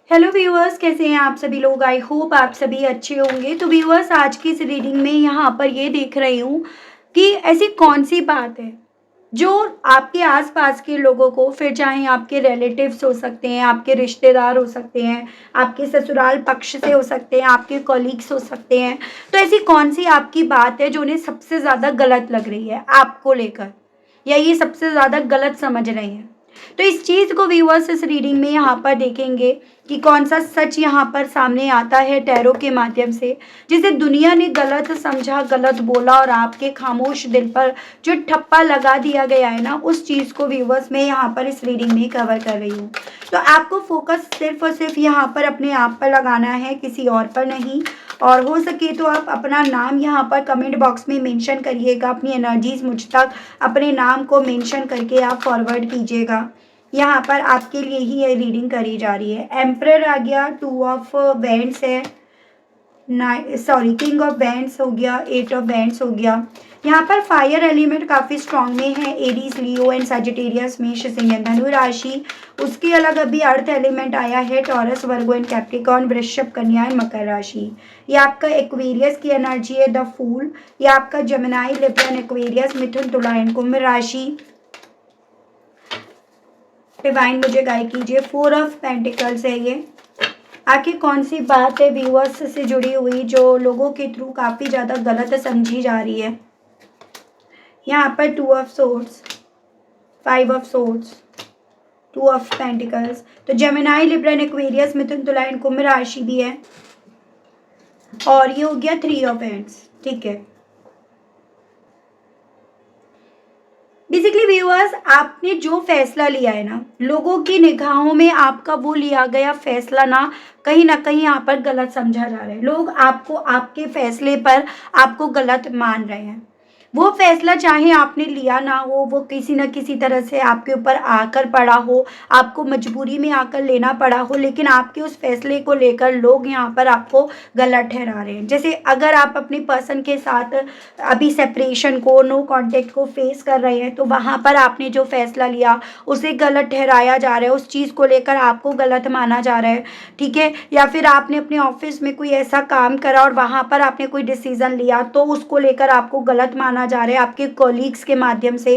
Hello viewers, कैसे हैं आप सभी लोग। आई होप आप सभी अच्छे होंगे। तो व्यूअर्स, आज की इस रीडिंग में यहाँ पर ये देख रही हूँ कि ऐसी कौन सी बात है जो आपके आसपास के लोगों को, फिर चाहे आपके रिलेटिव्स हो सकते हैं, आपके रिश्तेदार हो सकते हैं, आपके ससुराल पक्ष से हो सकते हैं, आपके कॉलीग्स हो सकते हैं। तो ऐसी कौन सी आपकी बात है जो उन्हें सबसे ज़्यादा गलत लग रही है आपको लेकर, या ये सबसे ज़्यादा गलत समझ रहे हैं। तो इस चीज़ को व्यूअर्स इस रीडिंग में यहाँ पर देखेंगे कि कौन सा सच यहाँ पर सामने आता है टैरो के माध्यम से, जिसे दुनिया ने गलत समझा, गलत बोला, और आपके खामोश दिल पर जो ठप्पा लगा दिया गया है ना, उस चीज़ को व्यूअर्स मैं यहाँ पर इस रीडिंग में कवर कर रही हूँ। तो आपको फोकस सिर्फ और सिर्फ यहाँ पर अपने आप पर लगाना है, किसी और पर नहीं। और हो सके तो आप अपना नाम यहाँ पर कमेंट बॉक्स में मेंशन करिएगा, अपनी एनर्जीज मुझ तक अपने नाम को मेंशन करके आप फॉरवर्ड कीजिएगा। यहाँ पर आपके लिए ही ये रीडिंग करी जा रही है। एम्परर आ गया, 2 ऑफ बैंड्स है, किंग ऑफ बैंड्स हो गया, 8 ऑफ बैंड्स हो गया। यहाँ पर फायर एलिमेंट काफ़ी स्ट्रॉन्ग में है, एरीज, लियो एंड सजिटेरियस, मेष, सिंह एंड धनु राशि। उसके अलग अभी अर्थ एलिमेंट आया है, टॉरस, वर्गो एंड कैप्रिकॉर्न, वृषभ, कन्या एंड मकर राशि। ये आपका एक्वेरियस की एनर्जी है, द फूल। ये आपका जमिनाई, लिब्रा एंड एक्वेरियस, मिथुन, तुला एंड कुंभ राशि। डिवाइन मुझे गाइड कीजिए। 4 ऑफ पेंटिकल्स है ये। आखिर कौन सी बात है व्यूअर्स से जुड़ी हुई जो लोगों के थ्रू काफ़ी ज़्यादा गलत समझी जा रही है। यहाँ पर 2 of swords, 5 of swords, 2 of pentacles. तो जेमिनाई, लिब्रा एंड एक्वेरियस, मिथुन, तुला एंड कुंभ राशि भी है। और ये हो गया 3 ऑफ एंड्स। ठीक है, बेसिकली व्यूअर्स, आपने जो फैसला लिया है ना, लोगों की निगाहों में आपका वो लिया गया फैसला ना कहीं यहाँ पर गलत समझा जा रहा है। लोग आपको, आपके फैसले पर आपको गलत मान रहे हैं। वो फैसला चाहे आपने लिया ना हो, वो किसी न किसी तरह से आपके ऊपर आकर पड़ा हो, आपको मजबूरी में आकर लेना पड़ा हो, लेकिन आपके उस फैसले को लेकर लोग यहाँ पर आपको गलत ठहरा रहे हैं। जैसे अगर आप अपनी पर्सन के साथ अभी सेपरेशन को, नो कांटेक्ट को फेस कर रहे हैं, तो वहाँ पर आपने जो फैसला लिया उसे गलत ठहराया जा रहा है, उस चीज़ को लेकर आपको गलत माना जा रहा है। ठीक है, या फिर आपने अपने ऑफिस में कोई ऐसा काम करा और वहाँ पर आपने कोई डिसीजन लिया तो उसको लेकर आपको गलत माना जा रहा है आपके कॉलीग्स के माध्यम से।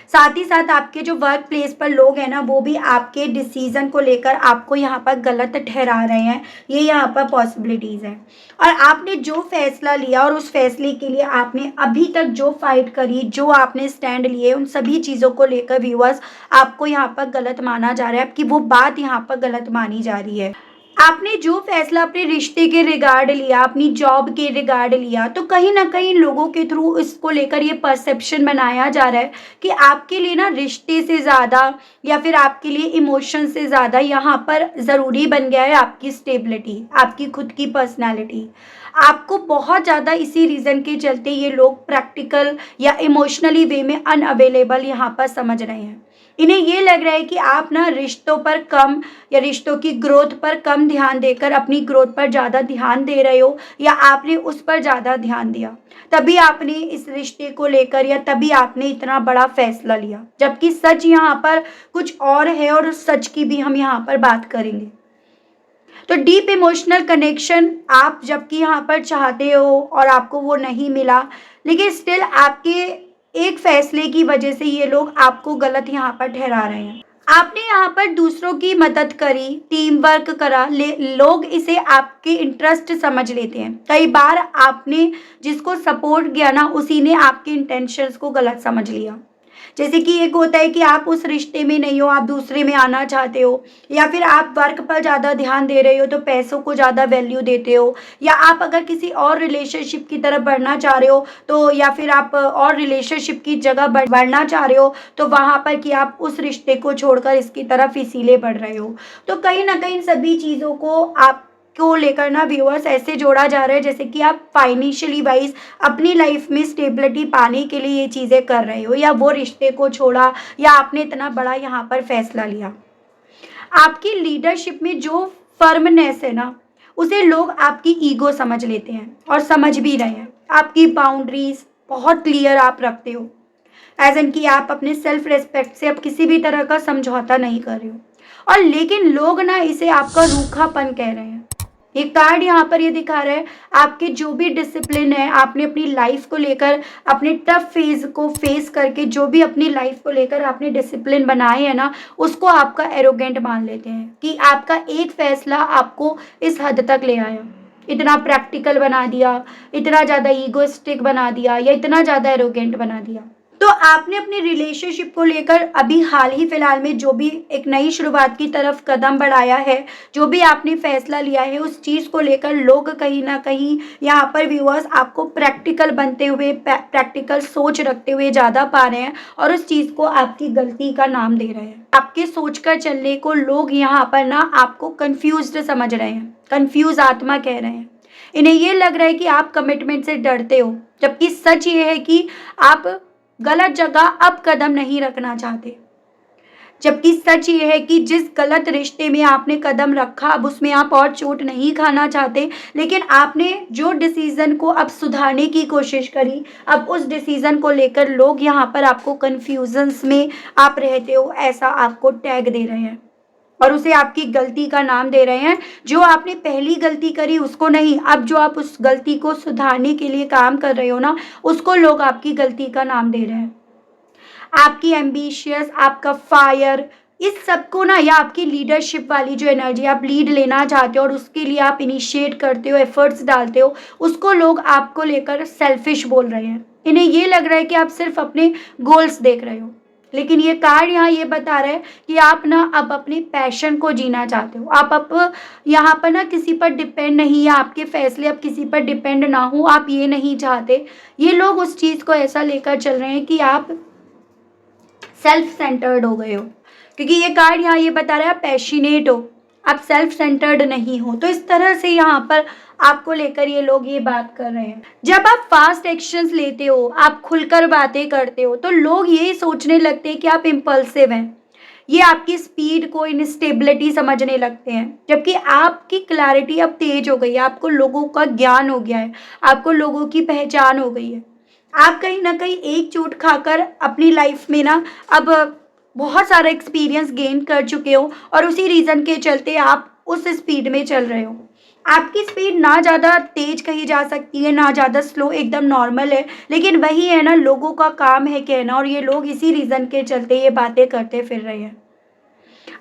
साथ ही साथ आपके जो वर्क प्लेस पर लोग हैं ना, वो भी आपके डिसीजन को लेकर आपको यहाँ पर गलत ठहरा रहे हैं। ये यहाँ पर पॉसिबिलिटीज़ हैं। और आपने जो फैसला लिया और उस फैसले के लिए आपने अभी तक जो फाइट करी, जो आपने स्टैंड लिए, उन सभी चीज़ों को लेकर व्यूअर्स आपको यहाँ पर गलत माना जा रहा है, आपकी वो बात यहाँ पर गलत मानी जा रही है। आपने जो फैसला अपने रिश्ते के रिगार्ड लिया, अपनी जॉब के रिगार्ड लिया, तो कहीं ना कहीं लोगों के थ्रू इसको लेकर ये परसेप्शन बनाया जा रहा है कि आपके लिए ना रिश्ते से ज़्यादा, या फिर आपके लिए इमोशन से ज़्यादा यहाँ पर ज़रूरी बन गया है आपकी स्टेबिलिटी, आपकी खुद की पर्सनालिटी। आपको बहुत ज़्यादा इसी रीज़न के चलते ये लोग प्रैक्टिकल या इमोशनली वे में अनअवेलेबल यहाँ पर समझ रहे हैं। इन्हें ये लग रहा है कि आप ना रिश्तों पर कम, या रिश्तों की ग्रोथ पर कम ध्यान देकर अपनी ग्रोथ पर ज़्यादा ध्यान दे रहे हो, या आपने उस पर ज़्यादा ध्यान दिया, तभी आपने इस रिश्ते को लेकर, या तभी आपने इतना बड़ा फैसला लिया। जबकि सच यहाँ पर कुछ और है, और उस सच की भी हम यहाँ पर बात करेंगे। तो डीप इमोशनल कनेक्शन आप जबकि यहाँ पर चाहते हो और आपको वो नहीं मिला, लेकिन स्टिल आपके एक फैसले की वजह से ये लोग आपको गलत यहाँ पर ठहरा रहे हैं। आपने यहाँ पर दूसरों की मदद करी, टीम वर्क करा, लोग इसे आपके इंटरेस्ट समझ लेते हैं। कई बार आपने जिसको सपोर्ट किया ना, उसी ने आपके इंटेंशंस को गलत समझ लिया। जैसे कि एक होता है कि आप उस रिश्ते में नहीं हो, आप दूसरे में आना चाहते हो, या फिर आप वर्क पर ज़्यादा ध्यान दे रहे हो तो पैसों को ज़्यादा वैल्यू देते हो, या आप अगर किसी और रिलेशनशिप की तरफ बढ़ना चाह रहे हो तो, या फिर आप और रिलेशनशिप की जगह बढ़ना चाह रहे हो तो वहाँ पर कि आप उस रिश्ते को छोड़कर इसकी तरफ इसीलिए बढ़ रहे हो। तो कहीं ना कहीं सभी चीज़ों को आप को लेकर ना व्यूअर्स ऐसे जोड़ा जा रहा है जैसे कि आप फाइनेंशियली वाइज अपनी लाइफ में स्टेबिलिटी पाने के लिए ये चीज़ें कर रहे हो, या वो रिश्ते को छोड़ा, या आपने इतना बड़ा यहाँ पर फैसला लिया। आपकी लीडरशिप में जो फर्मनेस है ना, उसे लोग आपकी ईगो समझ लेते हैं, और समझ भी रहे हैं। आपकी बाउंड्रीज बहुत क्लियर आप रखते हो, एज एन कि आप अपने सेल्फ रेस्पेक्ट से अब किसी भी तरह का समझौता नहीं कर रहे हो। और लेकिन लोग ना इसे आपका रूखापन कह रहे हैं। ये कार्ड यहाँ पर ये दिखा रहा है आपके जो भी डिसिप्लिन है, आपने अपनी लाइफ को लेकर, अपने टफ फेज को फेस करके जो भी अपनी लाइफ को लेकर आपने डिसिप्लिन बनाए हैं ना, उसको आपका एरोगेंट मान लेते हैं कि आपका एक फैसला आपको इस हद तक ले आया, इतना प्रैक्टिकल बना दिया, इतना ज़्यादा ईगोइस्टिक बना दिया या इतना ज़्यादा एरोगेंट बना दिया। तो आपने अपनी रिलेशनशिप को लेकर अभी हाल ही फिलहाल में जो भी एक नई शुरुआत की तरफ कदम बढ़ाया है, जो भी आपने फैसला लिया है, उस चीज़ को लेकर लोग कहीं ना कहीं यहाँ पर व्यूअर्स आपको प्रैक्टिकल बनते हुए, प्रैक्टिकल सोच रखते हुए ज़्यादा पा रहे हैं और उस चीज़ को आपकी गलती का नाम दे रहे हैं। आपके सोच कर चलने को लोग यहाँ पर ना आपको कन्फ्यूज्ड समझ रहे हैं, कन्फ्यूज आत्मा कह रहे हैं। इन्हें ये लग रहा है कि आप कमिटमेंट से डरते हो, जबकि सच ये है कि आप गलत जगह अब कदम नहीं रखना चाहते। जबकि सच ये है कि जिस गलत रिश्ते में आपने कदम रखा, अब उसमें आप और चोट नहीं खाना चाहते, लेकिन आपने जो डिसीजन को अब सुधारने की कोशिश करी, अब उस डिसीजन को लेकर लोग यहाँ पर आपको कन्फ्यूजन्स में आप रहते हो ऐसा आपको टैग दे रहे हैं और उसे आपकी गलती का नाम दे रहे हैं। जो आपने पहली गलती करी उसको नहीं, अब जो आप उस गलती को सुधारने के लिए काम कर रहे हो ना, उसको लोग आपकी गलती का नाम दे रहे हैं। आपकी एम्बिशियस, आपका फायर, इस सबको ना, या आपकी लीडरशिप वाली जो एनर्जी, आप लीड लेना चाहते हो और उसके लिए आप इनिशिएट करते हो, एफर्ट्स डालते हो, उसको लोग आपको लेकर सेल्फिश बोल रहे हैं। इन्हें ये लग रहा है कि आप सिर्फ अपने गोल्स देख रहे हो, लेकिन ये कार्ड यहाँ ये बता रहा है कि आप ना अब अपने पैशन को जीना चाहते हो। आप अब यहाँ पर ना किसी पर डिपेंड नहीं, या आपके फैसले अब किसी पर डिपेंड ना हो, आप ये नहीं चाहते। ये लोग उस चीज़ को ऐसा लेकर चल रहे हैं कि आप सेल्फ सेंटर्ड हो गए हो, क्योंकि ये कार्ड यहाँ ये बता रहा है आप पैशनेट हो, आप सेल्फ सेंटर्ड नहीं हो। तो इस तरह से यहाँ पर आपको लेकर ये लोग ये बात कर रहे हैं। जब आप फास्ट एक्शंस लेते हो, आप खुलकर बातें करते हो, तो लोग ये सोचने लगते हैं कि आप इम्पल्सिव हैं। ये आपकी स्पीड को इनस्टेबिलिटी समझने लगते हैं, जबकि आपकी क्लैरिटी अब तेज हो गई है, आपको लोगों का ज्ञान हो गया है, आपको लोगों की पहचान हो गई है। आप कहीं ना कहीं एक चोट खाकर अपनी लाइफ में ना अब बहुत सारा एक्सपीरियंस गेन कर चुके हो और उसी रीज़न के चलते आप उस स्पीड में चल रहे हो। आपकी स्पीड ना ज़्यादा तेज कही जा सकती है, ना ज़्यादा स्लो, एकदम नॉर्मल है, लेकिन वही है ना, लोगों का काम है कहना, और ये लोग इसी रीज़न के चलते ये बातें करते फिर रहे हैं।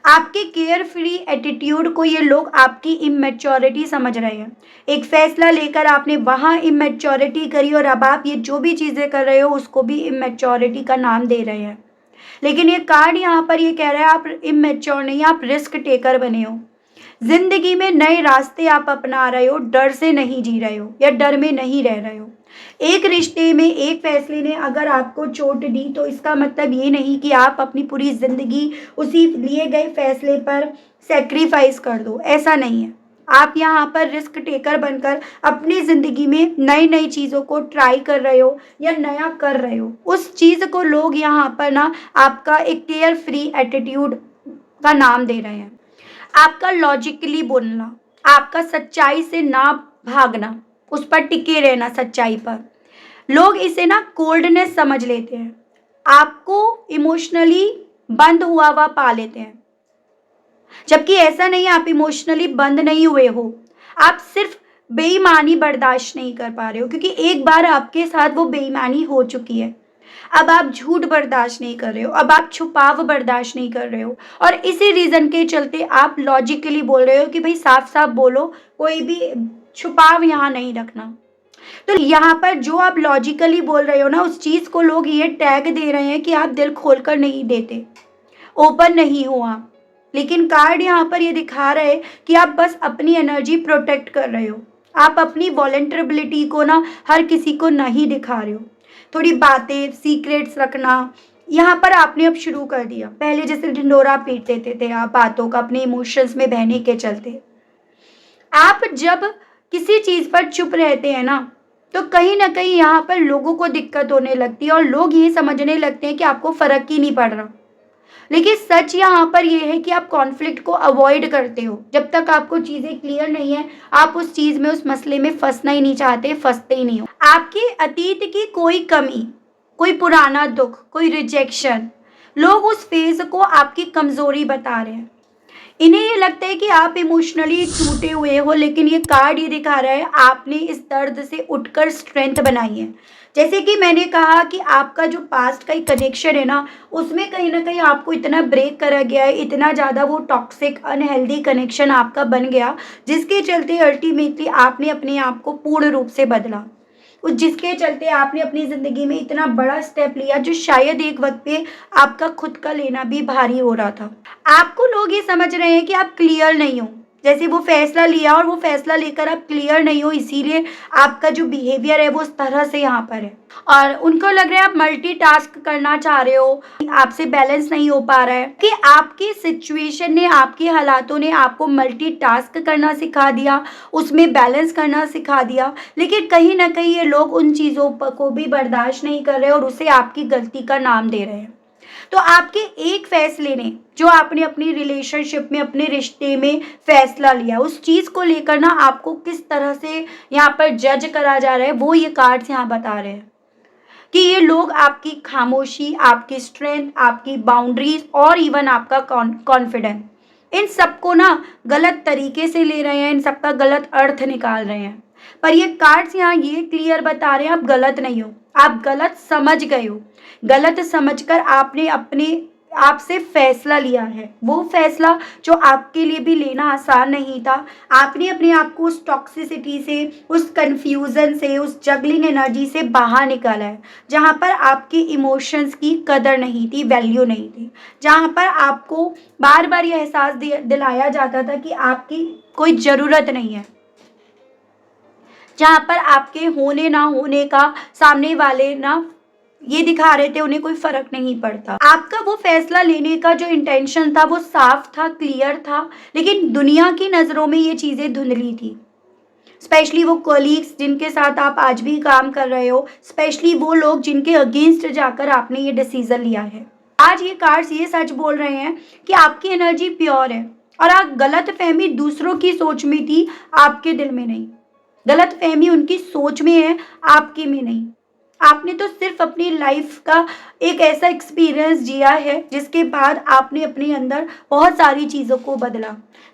आपके केयर फ्री एटीट्यूड को ये लोग आपकी इमेच्योरिटी समझ रहे हैं। एक फैसला लेकर आपने वहाँ इमेच्योरिटी करी और अब आप ये जो भी चीज़ें कर रहे हो उसको भी इमेच्योरिटी का नाम दे रहे हैं। लेकिन ये कार्ड यहाँ पर ये कह रहा है आप इमेच्योर नहीं, आप रिस्क टेकर बने हो। जिंदगी में नए रास्ते आप अपना रहे हो, डर से नहीं जी रहे हो या डर में नहीं रह रहे हो। एक रिश्ते में एक फैसले ने अगर आपको चोट दी तो इसका मतलब ये नहीं कि आप अपनी पूरी जिंदगी उसी लिए गए फैसले पर सेक्रीफाइस कर दो, ऐसा नहीं है। आप यहाँ पर रिस्क टेकर बनकर अपनी ज़िंदगी में नई नई चीज़ों को ट्राई कर रहे हो या नया कर रहे हो। उस चीज़ को लोग यहाँ पर ना आपका एक केयर फ्री एटीट्यूड का नाम दे रहे हैं। आपका लॉजिकली बोलना, आपका सच्चाई से ना भागना, उस पर टिके रहना, सच्चाई पर। लोग इसे ना कोल्डनेस समझ लेते हैं, आपको इमोशनली बंद हुआ हुआ पा लेते हैं, जबकि ऐसा नहीं है। आप इमोशनली बंद नहीं हुए हो, आप सिर्फ बेईमानी बर्दाश्त नहीं कर पा रहे हो, क्योंकि एक बार आपके साथ वो बेईमानी हो चुकी है। अब आप झूठ बर्दाश्त नहीं कर रहे हो, अब आप छुपाव बर्दाश्त नहीं कर रहे हो, और इसी रीज़न के चलते आप लॉजिकली बोल रहे हो कि भाई साफ साफ बोलो, कोई भी छुपाव यहाँ नहीं रखना। तो यहाँ पर जो आप लॉजिकली बोल रहे हो ना, उस चीज़ को लोग ये टैग दे रहे हैं कि आप दिल खोलकर नहीं देते, ओपन नहीं हो आप। लेकिन कार्ड यहाँ पर ये दिखा रहे हैं कि आप बस अपनी एनर्जी प्रोटेक्ट कर रहे हो, आप अपनी वॉलनरेबिलिटी को ना हर किसी को नहीं दिखा रहे हो। थोड़ी बातें, सीक्रेट्स रखना यहाँ पर आपने अब शुरू कर दिया। पहले जैसे ढिंढोरा पीट देते थे आप बातों का, अपने इमोशंस में बहने के चलते। आप जब किसी चीज़ पर चुप रहते हैं ना, तो कहीं ना कहीं यहाँ पर लोगों को दिक्कत होने लगती है और लोग ये समझने लगते हैं कि आपको फ़र्क ही नहीं पड़ रहा। लेकिन सच यहाँ पर यह है कि आप कॉन्फ्लिक्ट को अवॉइड करते हो। जब तक आपको चीज़ें क्लियर नहीं है, आप उस चीज़ में, उस मसले में फंसना ही नहीं चाहते, फंसते ही नहीं हो। आपके अतीत की कोई कमी, कोई पुराना दुख, कोई रिजेक्शन, लोग उस फेज को आपकी कमज़ोरी बता रहे हैं। इन्हें ये लगता है कि आप इमोशनली टूटे हुए हो, लेकिन ये कार्ड ये दिखा रहा है आपने इस दर्द से उठकर स्ट्रेंथ बनाई है। जैसे कि मैंने कहा कि आपका जो पास्ट का एक कनेक्शन है ना, उसमें कहीं न कहीं आपको इतना ब्रेक करा गया है, इतना ज़्यादा वो टॉक्सिक अनहेल्दी कनेक्शन आपका बन गया, जिसके चलते अल्टीमेटली आपने अपने आप को पूर्ण रूप से बदला। उस जिसके चलते आपने अपनी ज़िंदगी में इतना बड़ा स्टेप लिया, जो शायद एक वक़्त पे आपका खुद का लेना भी भारी हो रहा था। आपको लोग ये समझ रहे हैं कि आप क्लियर नहीं हो। जैसे वो फैसला लिया और वो फैसला लेकर आप क्लियर नहीं हो, इसीलिए आपका जो बिहेवियर है वो उस तरह से यहाँ पर है। और उनको लग रहा है आप मल्टीटास्क करना चाह रहे हो, आपसे बैलेंस नहीं हो पा रहा है कि आपकी सिचुएशन ने, आपके हालातों ने आपको मल्टीटास्क करना सिखा दिया, उसमें बैलेंस करना सिखा दिया। लेकिन कहीं न कहीं ये लोग उन चीज़ों को भी बर्दाश्त नहीं कर रहे और उसे आपकी गलती का नाम दे रहे हैं। तो आपके एक फैसले ने, जो आपने अपनी रिलेशनशिप में, अपने रिश्ते में फैसला लिया, उस चीज़ को लेकर ना आपको किस तरह से यहाँ पर जज करा जा रहा है, वो ये कार्ड्स यहाँ बता रहे हैं कि ये लोग आपकी खामोशी, आपकी स्ट्रेंथ, आपकी बाउंड्रीज और इवन आपका कॉन्फिडेंस, इन सबको ना गलत तरीके से ले रहे हैं, इन सबका गलत अर्थ निकाल रहे हैं। पर ये कार्ड्स यहाँ ये क्लियर बता रहे हैं आप गलत नहीं हो, आप गलत समझ गए हो। गलत समझकर आपने अपने आप से फैसला लिया है, वो फैसला जो आपके लिए भी लेना आसान नहीं था। आपने अपने आप को उस टॉक्सिसिटी से, उस कन्फ्यूज़न से, उस जगलिंग एनर्जी से बाहर निकाला है, जहाँ पर आपके इमोशंस की कदर नहीं थी, वैल्यू नहीं थी। जहाँ पर आपको बार-बार ये एहसास दिलाया जाता था कि आपकी कोई ज़रूरत नहीं है। जहाँ पर आपके होने ना होने का सामने वाले ना ये दिखा रहे थे, उन्हें कोई फ़र्क नहीं पड़ता। आपका वो फ़ैसला लेने का जो इंटेंशन था वो साफ़ था, क्लियर था, लेकिन दुनिया की नज़रों में ये चीज़ें धुंधली थी। स्पेशली वो कलीग्स जिनके साथ आप आज भी काम कर रहे हो, स्पेशली वो लोग जिनके अगेंस्ट जाकर आपने ये डिसीज़न लिया है। आज ये कार्ड्स ये सच बोल रहे हैं कि आपकी एनर्जी प्योर है और आप गलतफ़हमी दूसरों की सोच में थी, आपके दिल में नहीं। गलतफ़हमी उनकी सोच में है, आपके में नहीं। आपने तो सिर्फ अपनी लाइफ का एक ऐसा एक्सपीरियंस जिया है जिसके बाद आपने अपने अंदर बहुत सारी चीज़ों को बदला,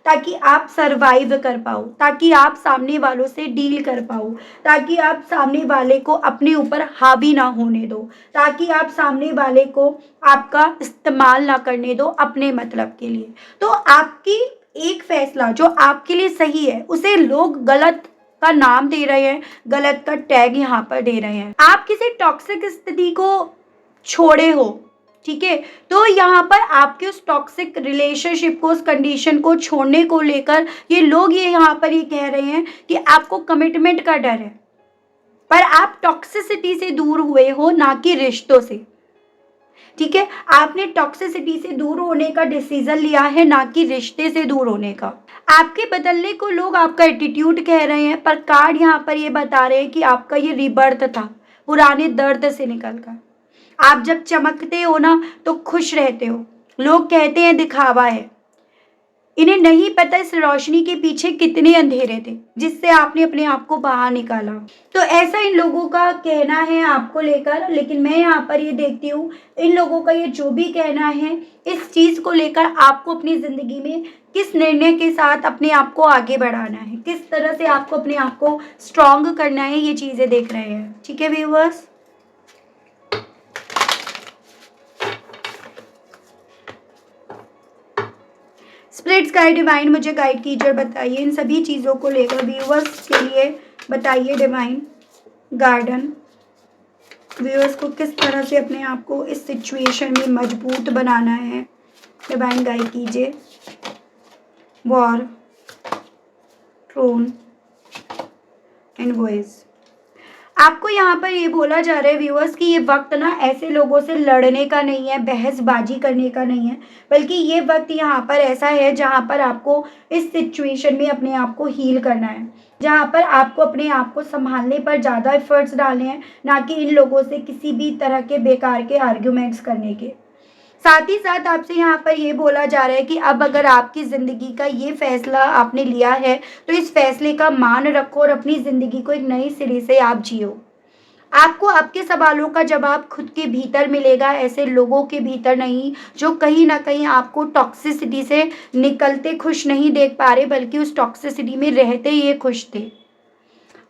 ताकि आप सरवाइव कर पाओ, ताकि आप सामने वालों से डील कर पाओ, ताकि आप सामने वाले को अपने ऊपर हावी ना होने दो, ताकि आप सामने वाले को आपका इस्तेमाल ना करने दो अपने मतलब के लिए। तो आपकी एक फैसला जो आपके लिए सही है, उसे लोग गलत का नाम दे रहे हैं, गलत का टैग यहाँ पर दे रहे हैं। आप किसी टॉक्सिक स्थिति को छोड़े हो, ठीक है? तो यहाँ पर आपके उस टॉक्सिक रिलेशनशिप को, उस कंडीशन को छोड़ने को लेकर ये लोग ये यहाँ पर ये कह रहे हैं कि आपको कमिटमेंट का डर है, पर आप टॉक्सिसिटी से दूर हुए हो, ना कि रिश्तों से। ठीक है, आपने टॉक्सिसिटी से दूर होने का डिसीजन लिया है, ना कि रिश्ते से दूर होने का। आपके बदलने को लोग आपका एटीट्यूड कह रहे हैं, पर कार्ड यहाँ पर ये बता रहे हैं कि आपका ये रिबर्थ था, पुराने दर्द से निकलकर। आप जब चमकते हो ना तो खुश रहते हो। लोग कहते हैं दिखावा है, इन्हें नहीं पता इस रोशनी के पीछे कितने अंधेरे थे, जिससे आपने अपने आप को बाहर निकाला। तो ऐसा इन लोगों का कहना है आपको लेकर, लेकिन मैं यहाँ पर ये देखती हूँ इन लोगों का ये जो भी कहना है, इस चीज़ को लेकर आपको अपनी ज़िंदगी में किस निर्णय के साथ अपने आप को आगे बढ़ाना है, किस तरह से आपको अपने आप को स्ट्रॉन्ग करना है, ये चीज़ें देख रहे हैं। ठीक है व्यूअर्स, स्प्लिट्स गाइड डिवाइन मुझे गाइड कीजिए और बताइए इन सभी चीज़ों को लेकर व्यूअर्स के लिए। बताइए डिवाइन गार्डन, व्यूअर्स को किस तरह से अपने आप को इस सिचुएशन में मजबूत बनाना है। डिवाइन गाइड कीजिए। War, throne and voice. आपको यहाँ पर ये बोला जा रहा है व्यूअर्स कि ये वक्त ना ऐसे लोगों से लड़ने का नहीं है, बहसबाजी करने का नहीं है, बल्कि ये वक्त यहाँ पर ऐसा है जहाँ पर आपको इस सिचुएशन में अपने आप को हील करना है, जहाँ पर आपको अपने आप को संभालने पर ज़्यादा एफर्ट्स डालने हैं, ना कि इन लोगों से किसी भी तरह के बेकार के आर्ग्यूमेंट्स करने के। साथ ही साथ आपसे यहाँ पर ये बोला जा रहा है कि अब अगर आपकी ज़िंदगी का ये फैसला आपने लिया है, तो इस फैसले का मान रखो और अपनी ज़िंदगी को एक नए सिरे से आप जियो। आपको आपके सवालों का जवाब खुद के भीतर मिलेगा, ऐसे लोगों के भीतर नहीं जो कहीं न कहीं आपको टॉक्सिसिटी से निकलते खुश नहीं देख पा रहे, बल्कि उस टॉक्सिसिटी में रहते ये खुश थे।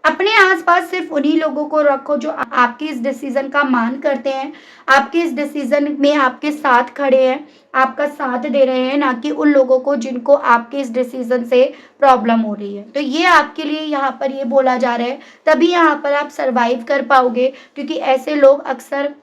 अपने आस-पास सिर्फ़ उन्हीं लोगों को रखो जो आपके इस डिसीज़न का मान करते हैं, आपके इस डिसीज़न में आपके साथ खड़े हैं, आपका साथ दे रहे हैं, ना कि उन लोगों को जिनको आपके इस डिसीज़न से प्रॉब्लम हो रही है। तो ये आपके लिए यहाँ पर ये बोला जा रहा है, तभी यहाँ पर आप सर्वाइव कर पाओगे, क्योंकि ऐसे लोग अक्सर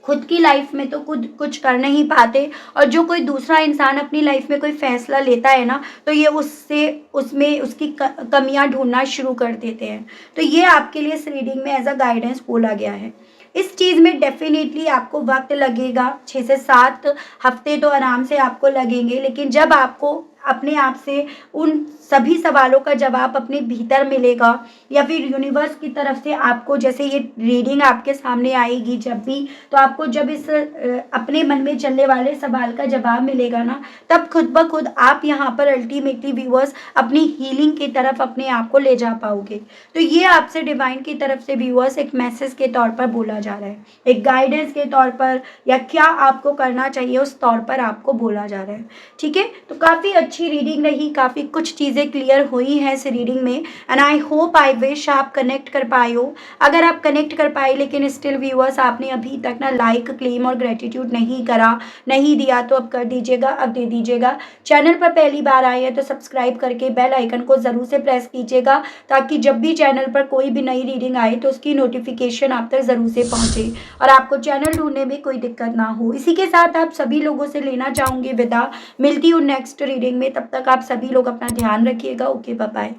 खुद की लाइफ में तो खुद कुछ कर नहीं पाते, और जो कोई दूसरा इंसान अपनी लाइफ में कोई फैसला लेता है ना, तो ये उससे उसमें उसकी कमियां ढूंढना शुरू कर देते हैं। तो ये आपके लिए इस रीडिंग में एज अ गाइडेंस बोला गया है। इस चीज़ में डेफिनेटली आपको वक्त लगेगा, 6 से 7 हफ्ते तो आराम से आपको लगेंगे, लेकिन जब आपको अपने आप से उन सभी सवालों का जवाब अपने भीतर मिलेगा, या फिर यूनिवर्स की तरफ से आपको जैसे ये रीडिंग आपके सामने आएगी जब भी, तो आपको जब इस अपने मन में चलने वाले सवाल का जवाब मिलेगा ना, तब खुद ब खुद आप यहाँ पर अल्टीमेटली व्यूअर्स अपनी हीलिंग की तरफ अपने आप को ले जा पाओगे। तो ये आपसे डिवाइन की तरफ से व्यूअर्स एक मैसेज के तौर पर बोला जा रहा है, एक गाइडेंस के तौर पर, या क्या आपको करना चाहिए उस तौर पर आपको बोला जा रहा है। ठीक है, तो काफ़ी अच्छी रीडिंग रही, काफ़ी कुछ चीज़ें क्लियर हुई हैं इस रीडिंग में, and I hope I wish आप कनेक्ट कर पाए हो। अगर आप कनेक्ट कर पाए लेकिन स्टिल व्यूअर्स आपने अभी तक ना लाइक, क्लेम और ग्रेटिट्यूड नहीं करा, नहीं दिया, तो अब कर दीजिएगा, अब दे दीजिएगा। चैनल पर पहली बार आए हैं तो सब्सक्राइब करके बेल आइकन को ज़रूर से प्रेस कीजिएगा, ताकि जब भी चैनल पर कोई भी नई रीडिंग आए तो उसकी नोटिफिकेशन आप तक ज़रूर से पहुँचे और आपको चैनल ढूंढने में कोई दिक्कत ना हो। इसी के साथ आप सभी लोगों से लेना चाहूँगी विदा। मिलती हूँ नेक्स्ट रीडिंग में, तब तक आप सभी लोग अपना ध्यान रखिएगा। Okay, bye bye.